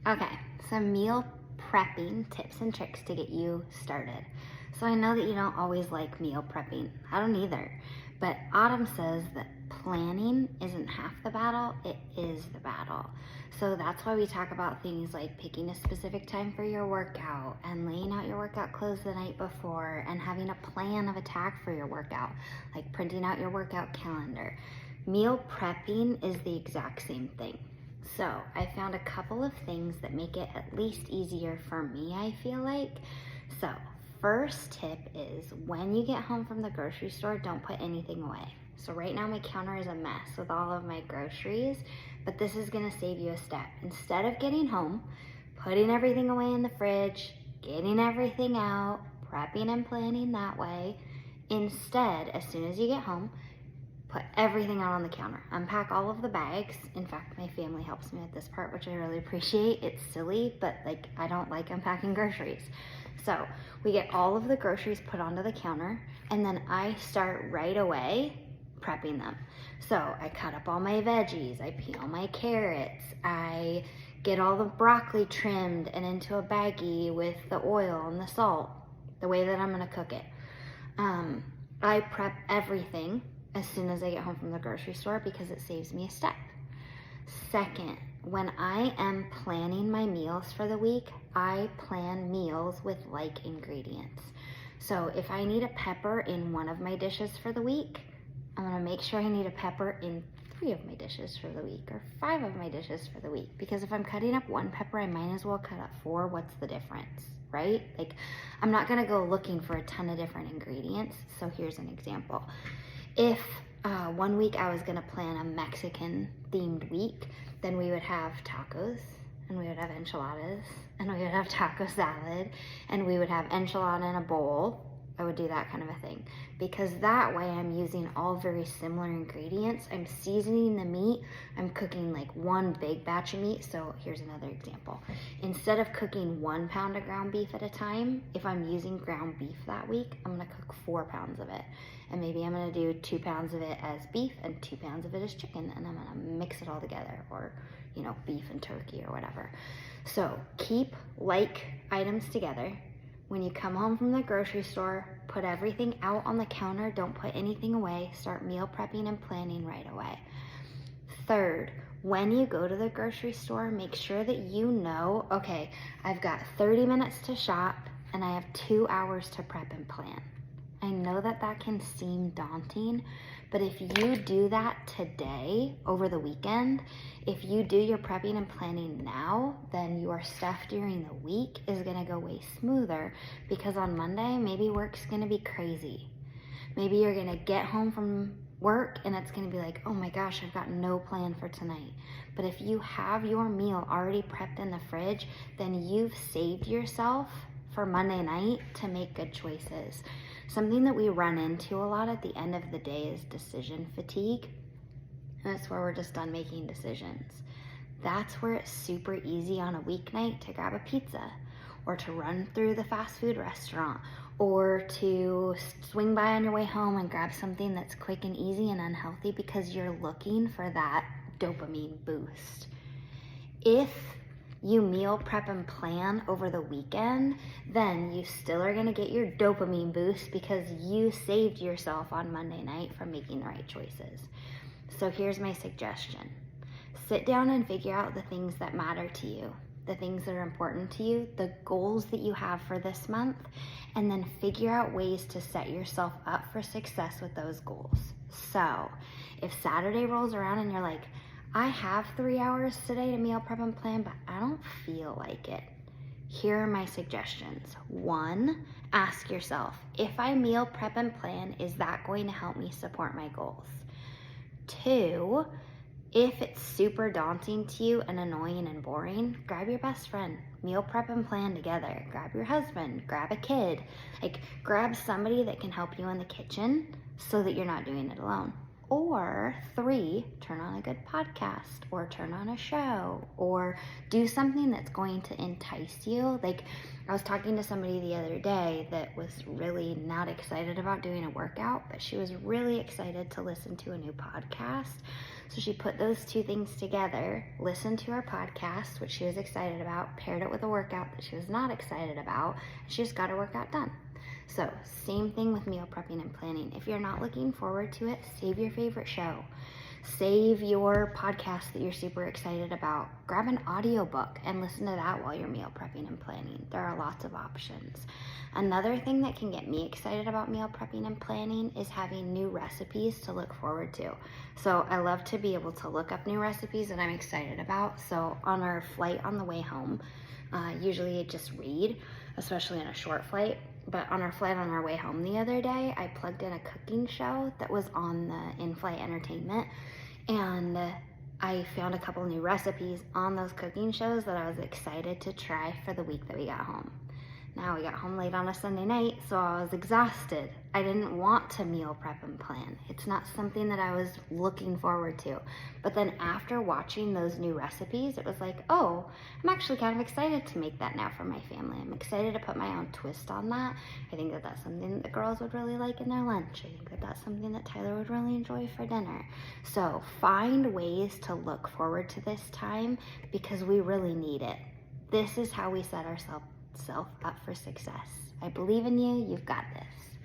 Okay, some meal prepping tips and tricks to get you started. So I know that you don't always like meal prepping. I don't either. But Autumn says that planning isn't half the battle, it is the battle. So that's why we talk about things like picking a specific time for your workout and laying out your workout clothes the night before and having a plan of attack for your workout, like printing out your workout calendar. Meal prepping is the exact same thing. So I found a couple of things that make it at least easier for me, I feel like. So first tip is when you get home from the grocery store, don't put anything away. So right now my counter is a mess with all of my groceries, but this is gonna save you a step. Instead of getting home, putting everything away in the fridge, getting everything out, prepping and planning that way, instead, as soon as you get home, put everything out on the counter. Unpack all of the bags. In fact, my family helps me with this part, which I really appreciate. It's silly, but like I don't like unpacking groceries. So we get all of the groceries put onto the counter, and then I start right away prepping them. So I cut up all my veggies, I peel my carrots, I get all the broccoli trimmed and into a baggie with the oil and the salt, the way that I'm gonna cook it. I prep everything as soon as I get home from the grocery store because it saves me a step. Second, when I am planning my meals for the week, I plan meals with like ingredients. So if I need a pepper in one of my dishes for the week, I'm gonna make sure I need a pepper in 3 of my dishes for the week or 5 of my dishes for the week. Because if I'm cutting up 1 pepper, I might as well cut up 4. What's the difference, right? Like, I'm not gonna go looking for a ton of different ingredients. So here's an example. If one week I was gonna plan a Mexican themed week, then we would have tacos and we would have enchiladas and we would have taco salad and we would have enchilada in a bowl. I would do that kind of a thing because that way I'm using all very similar ingredients. I'm seasoning the meat. I'm cooking like 1 big batch of meat. So here's another example. Instead of cooking 1 pound of ground beef at a time, if I'm using ground beef that week, I'm gonna cook 4 pounds of it. And maybe I'm gonna do 2 pounds of it as beef and 2 pounds of it as chicken, and I'm gonna mix it all together, or beef and turkey or whatever. So keep like items together. When you come home from the grocery store, put everything out on the counter, don't put anything away, start meal prepping and planning right away. Third, when you go to the grocery store, make sure that you know, okay, I've got 30 minutes to shop and I have 2 hours to prep and plan. I know that that can seem daunting, but if you do that today over the weekend, if you do your prepping and planning now, then your stuff during the week is gonna go way smoother because on Monday, maybe work's gonna be crazy. Maybe you're gonna get home from work and it's gonna be like, oh my gosh, I've got no plan for tonight. But if you have your meal already prepped in the fridge, then you've saved yourself for Monday night to make good choices. Something that we run into a lot at the end of the day is decision fatigue. And that's where we're just done making decisions. That's where it's super easy on a weeknight to grab a pizza or to run through the fast food restaurant or to swing by on your way home and grab something that's quick and easy and unhealthy because you're looking for that dopamine boost. If you meal prep and plan over the weekend, then you still are gonna get your dopamine boost because you saved yourself on Monday night from making the right choices. So here's my suggestion. Sit down and figure out the things that matter to you, the things that are important to you, the goals that you have for this month, and then figure out ways to set yourself up for success with those goals. So if Saturday rolls around and you're like, I have 3 hours today to meal prep and plan, but I don't feel like it. Here are my suggestions. 1, ask yourself, if I meal prep and plan, is that going to help me support my goals? 2, if it's super daunting to you and annoying and boring, grab your best friend, meal prep and plan together. Grab your husband, grab a kid, like grab somebody that can help you in the kitchen so that you're not doing it alone. Or 3, turn on a good podcast or turn on a show or do something that's going to entice you. Like I was talking to somebody the other day that was really not excited about doing a workout, but she was really excited to listen to a new podcast. So she put those two things together, listened to our podcast, which she was excited about, paired it with a workout that she was not excited about, and she just got her workout done. So same thing with meal prepping and planning. If you're not looking forward to it, save your favorite show. Save your podcast that you're super excited about. Grab an audiobook and listen to that while you're meal prepping and planning. There are lots of options. Another thing that can get me excited about meal prepping and planning is having new recipes to look forward to. So I love to be able to look up new recipes that I'm excited about. So on our flight on the way home, usually I just read, especially on a short flight. But on our flight on our way home the other day, I plugged in a cooking show that was on the in-flight entertainment, and I found a couple new recipes on those cooking shows that I was excited to try for the week that we got home. Now we got home late on a Sunday night, so I was exhausted. I didn't want to meal prep and plan. It's not something that I was looking forward to. But then after watching those new recipes, it was like, oh, I'm actually kind of excited to make that now for my family. I'm excited to put my own twist on that. I think that that's something that the girls would really like in their lunch. I think that that's something that Tyler would really enjoy for dinner. So find ways to look forward to this time because we really need it. This is how we set ourselves up for success. I believe in you. You've got this.